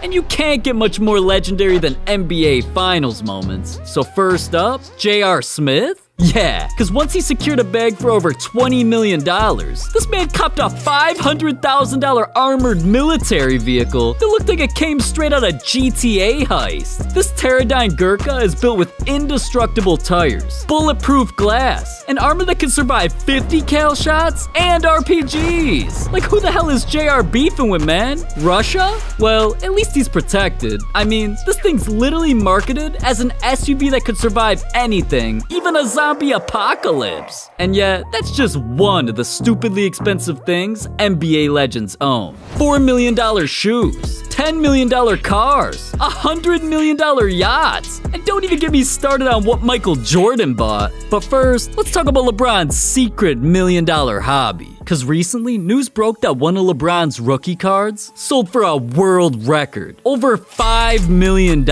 And you can't get much more legendary than NBA Finals moments. So first up, J.R. Smith? Yeah, because once he secured a bag for over $20 million, this man copped a $500,000 armored military vehicle that looked like it came straight out of GTA heist. This Pterodyne Gurkha is built with indestructible tires, bulletproof glass, an armor that can survive 50 cal shots, and RPGs. Like, who the hell is JR beefing with, man? Russia? Well, at least he's protected. I mean, this thing's literally marketed as an SUV that could survive anything, even a zombie apocalypse. And yet, that's just one of the stupidly expensive things NBA legends own. $4 million shoes, $10 million cars, $100 million yachts, and don't even get me started on what Michael Jordan bought. But first, let's talk about LeBron's secret $1 million hobby. Because recently, news broke that one of LeBron's rookie cards sold for a world record, over $5 million.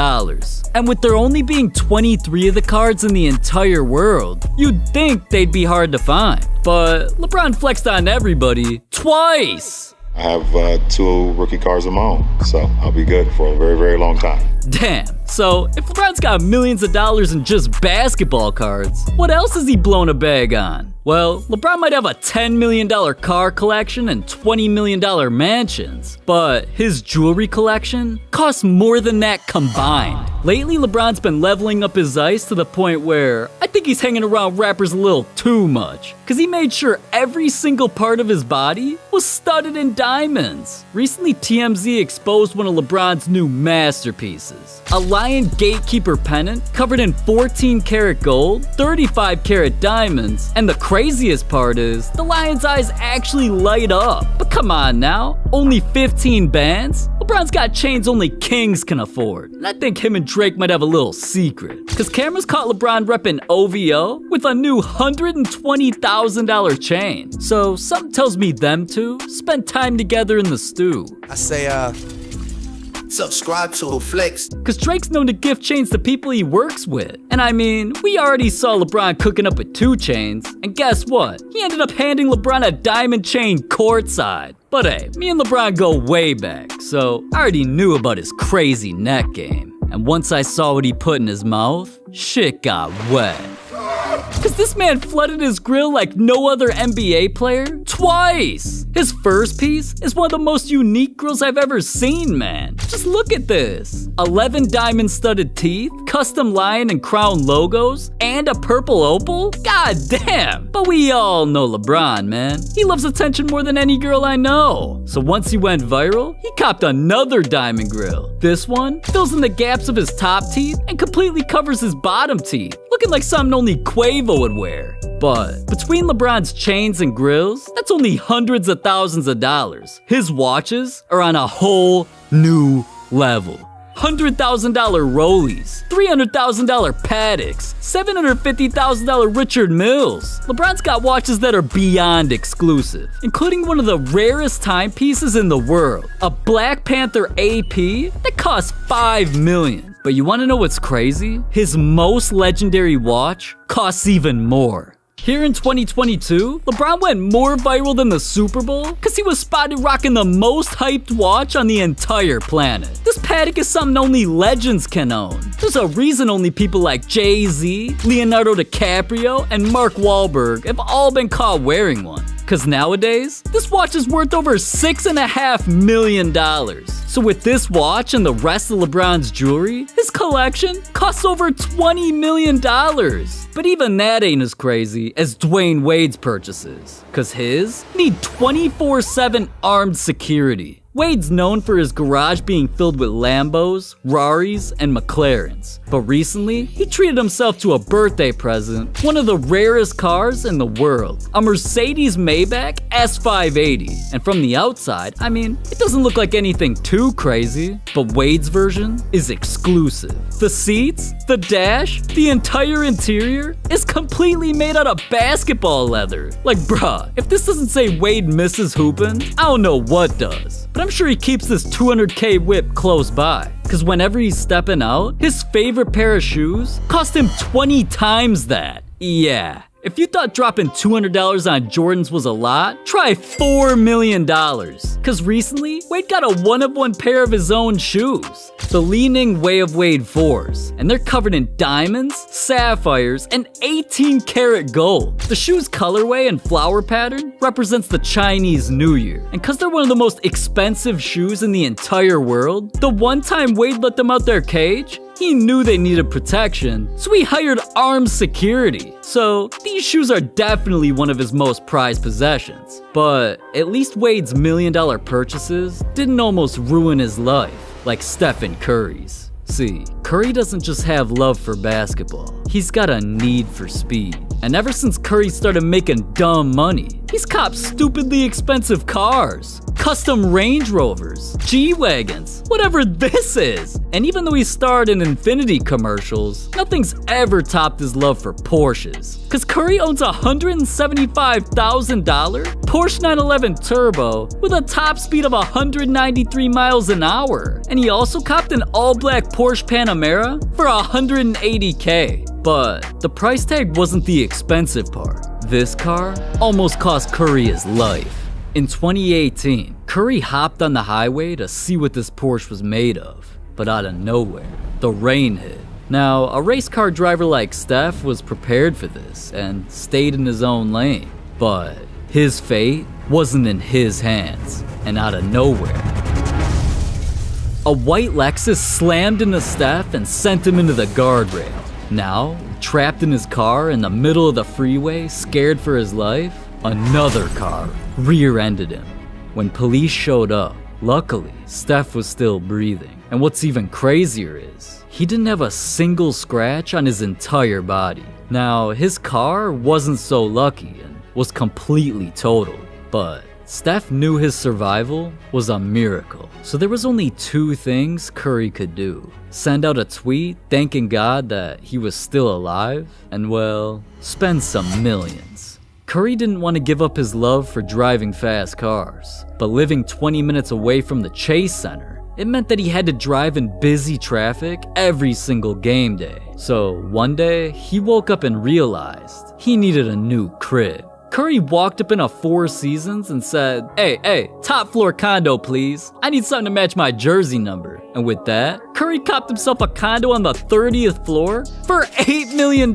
And with there only being 23 of the cards in the entire world, you'd think they'd be hard to find. But LeBron flexed on everybody twice. I have 2 rookie cards of my own, so I'll be good for a very, very long time. Damn. So, if LeBron's got millions of dollars in just basketball cards, what else has he blown a bag on? Well, LeBron might have a $10 million car collection and $20 million mansions, but his jewelry collection costs more than that combined. Lately, LeBron's been leveling up his ice to the point where I think he's hanging around rappers a little too much, because he made sure every single part of his body was studded in diamonds. Recently, TMZ exposed one of LeBron's new masterpieces, a Lion Gatekeeper pennant covered in 14 karat gold, 35 karat diamonds, and the craziest part is, the lion's eyes actually light up. But come on now, only 15 bands? LeBron's got chains only kings can afford. And I think him and Drake might have a little secret. Cause cameras caught LeBron repping OVO with a new $120,000 chain. So something tells me them two spent time together in the stew. I say, subscribe to Flex. Cause Drake's known to gift chains to people he works with. And I mean, we already saw LeBron cooking up with 2 chains, and guess what? He ended up handing LeBron a diamond chain courtside. But hey, me and LeBron go way back, so I already knew about his crazy neck game. And once I saw what he put in his mouth, shit got wet. Cause this man flooded his grill like no other NBA player twice. His first piece is one of the most unique grills I've ever seen, man. Just look at this. 11 diamond studded teeth, custom lion and crown logos, and a purple opal? God damn. But we all know LeBron, man. He loves attention more than any girl I know. So once he went viral, he copped another diamond grill. This one fills in the gaps of his top teeth and completely covers his bottom teeth, looking like something only Quavo would wear. But between LeBron's chains and grills, that's only hundreds of thousands of dollars. His watches are on a whole new level. $100,000 Rollies, $300,000 Paddocks, $750,000 Richard Milles. LeBron's got watches that are beyond exclusive, including one of the rarest timepieces in the world, a Black Panther AP that costs $5 million. But you want to know what's crazy? His most legendary watch costs even more. Here in 2022, LeBron went more viral than the Super Bowl because he was spotted rocking the most hyped watch on the entire planet. This Patek is something only legends can own. There's a reason only people like Jay-Z, Leonardo DiCaprio, and Mark Wahlberg have all been caught wearing one. Cause nowadays, this watch is worth over $6.5 million. So with this watch and the rest of LeBron's jewelry, his collection costs over $20 million. But even that ain't as crazy as Dwayne Wade's purchases. Cause his need 24/7 armed security. Wade's known for his garage being filled with Lambos, Raris, and McLarens. But recently, he treated himself to a birthday present, one of the rarest cars in the world, a Mercedes Maybach S580. And from the outside, I mean, it doesn't look like anything too crazy, but Wade's version is exclusive. The seats, the dash, the entire interior is completely made out of basketball leather. Like, bruh, if this doesn't say Wade misses hoopin', I don't know what does. But I'm sure he keeps this $200K whip close by. Cause whenever he's stepping out, his favorite pair of shoes cost him 20 times that. Yeah, If you thought dropping $200 on Jordans was a lot, try $4 million. Cause recently, Wade got a one-of-one pair of his own shoes. The Li-Ning Way of Wade 4s, and they're covered in diamonds, sapphires, and 18-karat gold. The shoe's colorway and flower pattern represents the Chinese New Year. And cause they're one of the most expensive shoes in the entire world, the one time Wade let them out their cage, he knew they needed protection, so he hired armed security. So these shoes are definitely one of his most prized possessions. But at least Wade's $1 million purchases didn't almost ruin his life, like Stephen Curry's. See, Curry doesn't just have love for basketball, he's got a need for speed. And ever since Curry started making dumb money, he's copped stupidly expensive cars, custom Range Rovers, G-Wagons, whatever this is. And even though he starred in Infinity commercials, nothing's ever topped his love for Porsches. Cause Curry owns a $175,000 Porsche 911 Turbo with a top speed of 193 miles an hour. And he also copped an all-black Porsche Panamera for $180K. But the price tag wasn't the expensive part. This car almost cost Curry his life. In 2018, Curry hopped on the highway to see what this Porsche was made of. But out of nowhere, the rain hit. Now, a race car driver like Steph was prepared for this and stayed in his own lane. But his fate wasn't in his hands. And out of nowhere, a white Lexus slammed into Steph and sent him into the guardrail. Now, trapped in his car in the middle of the freeway, scared for his life, another car rear-ended him. When police showed up, luckily, Steph was still breathing. And what's even crazier is, he didn't have a single scratch on his entire body. Now, his car wasn't so lucky and was completely totaled, but Steph knew his survival was a miracle. So there was only two things Curry could do. Send out a tweet thanking God that he was still alive, and well, spend some millions. Curry didn't want to give up his love for driving fast cars, but living 20 minutes away from the Chase Center, it meant that he had to drive in busy traffic every single game day. So one day, he woke up and realized he needed a new crib. Curry walked up in a Four Seasons and said, Hey, top floor condo please. I need something to match my jersey number. And with that, Curry copped himself a condo on the 30th floor for $8 million.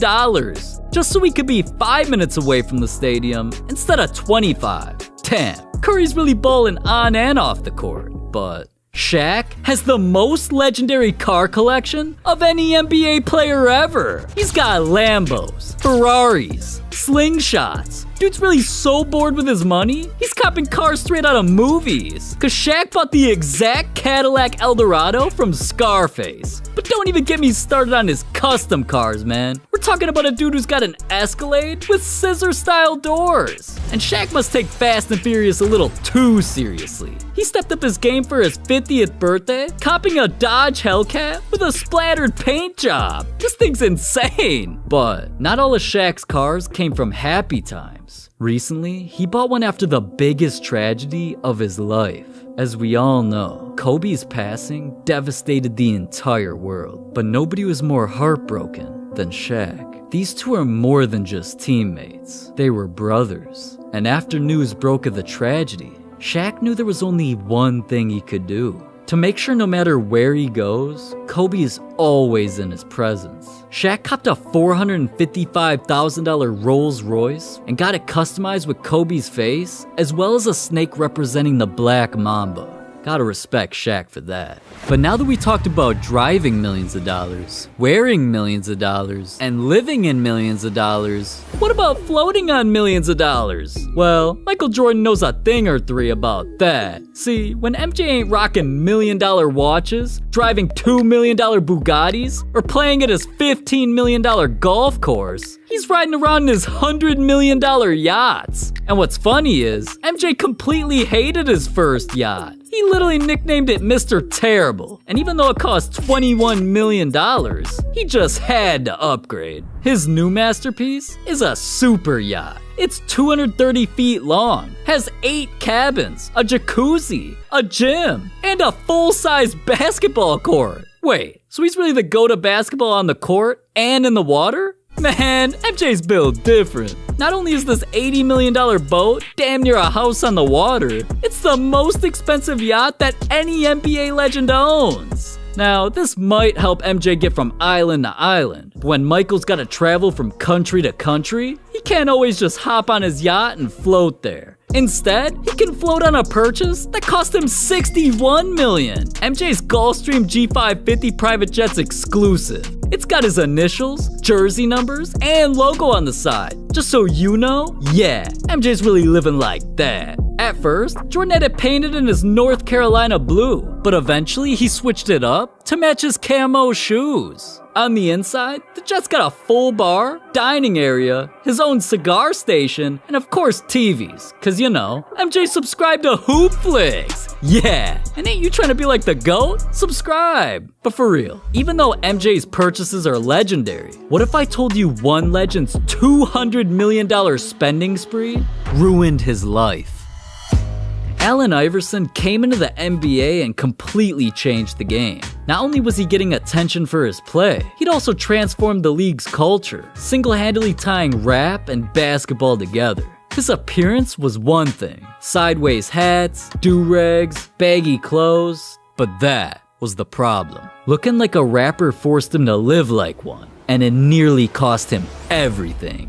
Just so he could be 5 minutes away from the stadium instead of 25. Damn, Curry's really balling on and off the court. But Shaq has the most legendary car collection of any NBA player ever. He's got Lambos, Ferraris, slingshots. Dude's really so bored with his money, he's copping cars straight out of movies. Cause Shaq bought the exact Cadillac Eldorado from Scarface. But don't even get me started on his custom cars, man. We're talking about a dude who's got an Escalade with scissor-style doors. And Shaq must take Fast and Furious a little too seriously. He stepped up his game for his 50th birthday, copping a Dodge Hellcat with a splattered paint job. This thing's insane. But not all of Shaq's cars came from happy times. Recently, he bought one after the biggest tragedy of his life. As we all know, Kobe's passing devastated the entire world, but nobody was more heartbroken than Shaq. These two are more than just teammates. They were brothers. And after news broke of the tragedy, Shaq knew there was only one thing he could do. To make sure no matter where he goes, Kobe is always in his presence. Shaq copped a $455,000 Rolls Royce and got it customized with Kobe's face, as well as a snake representing the Black Mamba. Gotta respect Shaq for that. But now that we talked about driving millions of dollars, wearing millions of dollars, and living in millions of dollars, what about floating on millions of dollars? Well, Michael Jordan knows a thing or three about that. See, when MJ ain't rocking $1 million watches, driving $2 million Bugattis, or playing at his $15 million golf course, he's riding around in his $100 million yachts. And what's funny is, MJ completely hated his first yacht. He literally nicknamed it Mr. Terrible. And even though it cost $21 million, he just had to upgrade. His new masterpiece is a super yacht. It's 230 feet long, has 8 cabins, a jacuzzi, a gym, and a full-size basketball court. Wait, so he's really the GOAT of basketball on the court and in the water? Man, MJ's built different. Not only is this $80 million boat damn near a house on the water, it's the most expensive yacht that any NBA legend owns. Now, this might help MJ get from island to island, but when Michael's gotta travel from country to country, he can't always just hop on his yacht and float there. Instead, he can float on a purchase that cost him $61 million. MJ's Gulfstream G550 private jet's exclusive. It's got his initials, jersey numbers, and logo on the side. Just so you know, yeah, MJ's really living like that. At first, Jordan had it painted in his North Carolina blue, but eventually he switched it up to match his camo shoes. On the inside, the jet's got a full bar, dining area, his own cigar station, and of course TVs, cause you know, MJ subscribed to Hoopflix. Yeah, and ain't you trying to be like the GOAT? Subscribe. But for real, even though MJ's purchases are legendary, what if I told you one legend's $200 million spending spree ruined his life? Allen Iverson came into the NBA and completely changed the game. Not only was he getting attention for his play, he'd also transformed the league's culture, single-handedly tying rap and basketball together. His appearance was one thing, sideways hats, do-rags, baggy clothes, but that was the problem. Looking like a rapper forced him to live like one, and it nearly cost him everything.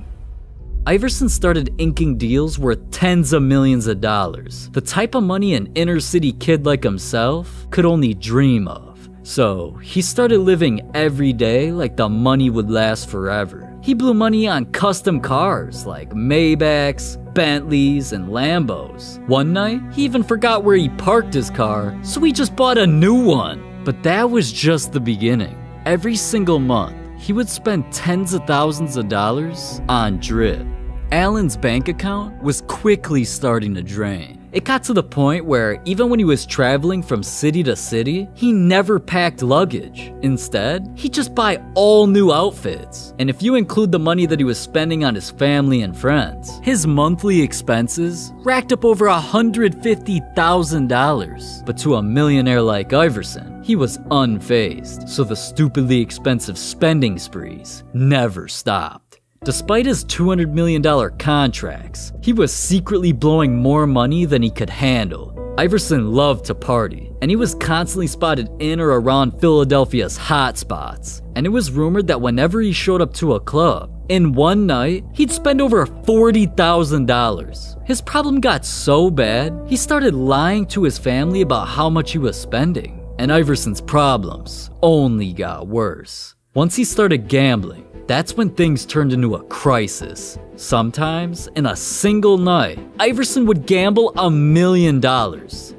Iverson started inking deals worth tens of millions of dollars, the type of money an inner city kid like himself could only dream of. So he started living every day like the money would last forever. He blew money on custom cars like Maybachs, Bentleys, and Lambos. One night, he even forgot where he parked his car, so he just bought a new one. But that was just the beginning. Every single month, he would spend tens of thousands of dollars on drip. Allen's bank account was quickly starting to drain. It got to the point where even when he was traveling from city to city, he never packed luggage. Instead, he'd just buy all new outfits. And if you include the money that he was spending on his family and friends, his monthly expenses racked up over $150,000. But to a millionaire like Iverson, he was unfazed, so the stupidly expensive spending sprees never stopped. Despite his $200 million contracts, he was secretly blowing more money than he could handle. Iverson loved to party, and he was constantly spotted in or around Philadelphia's hot spots. And it was rumored that whenever he showed up to a club, in one night, he'd spend over $40,000. His problem got so bad, he started lying to his family about how much he was spending. And Iverson's problems only got worse. Once he started gambling, that's when things turned into a crisis. Sometimes, in a single night, Iverson would gamble $1 million.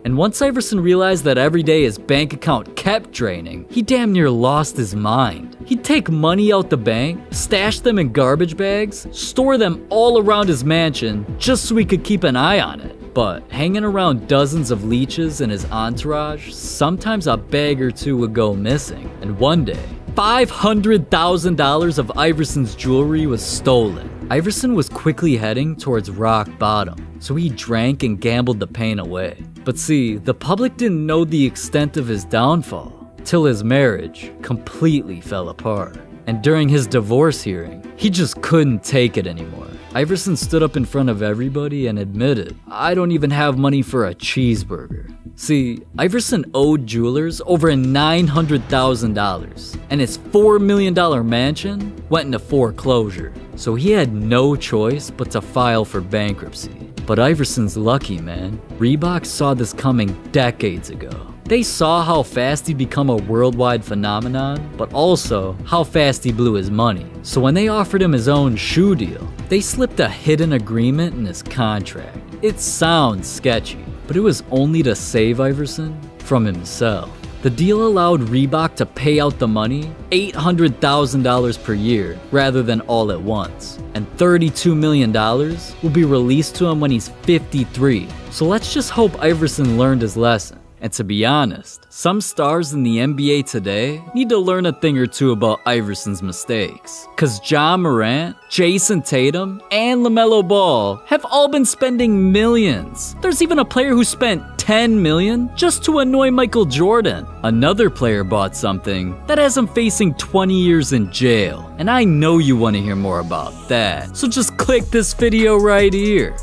And once Iverson realized that every day his bank account kept draining, he damn near lost his mind. He'd take money out the bank, stash them in garbage bags, store them all around his mansion just so he could keep an eye on it. But hanging around dozens of leeches in his entourage, sometimes a bag or two would go missing. And one day, $500,000 of Iverson's jewelry was stolen. Iverson was quickly heading towards rock bottom, so he drank and gambled the pain away. But see, the public didn't know the extent of his downfall till his marriage completely fell apart. And during his divorce hearing, he just couldn't take it anymore. Iverson stood up in front of everybody and admitted, "I don't even have money for a cheeseburger." See, Iverson owed jewelers over $900,000, and his $4 million mansion went into foreclosure. So he had no choice but to file for bankruptcy. But Iverson's lucky, man. Reebok saw this coming decades ago. They saw how fast he'd become a worldwide phenomenon, but also how fast he blew his money. So when they offered him his own shoe deal, they slipped a hidden agreement in his contract. It sounds sketchy, but it was only to save Iverson from himself. The deal allowed Reebok to pay out the money, $800,000 per year, rather than all at once. And $32 million will be released to him when he's 53. So let's just hope Iverson learned his lesson. And to be honest, some stars in the NBA today need to learn a thing or two about Iverson's mistakes. Cause Ja Morant, Jason Tatum, and LaMelo Ball have all been spending millions. There's even a player who spent 10 million just to annoy Michael Jordan. Another player bought something that has him facing 20 years in jail. And I know you want to hear more about that. So just click this video right here.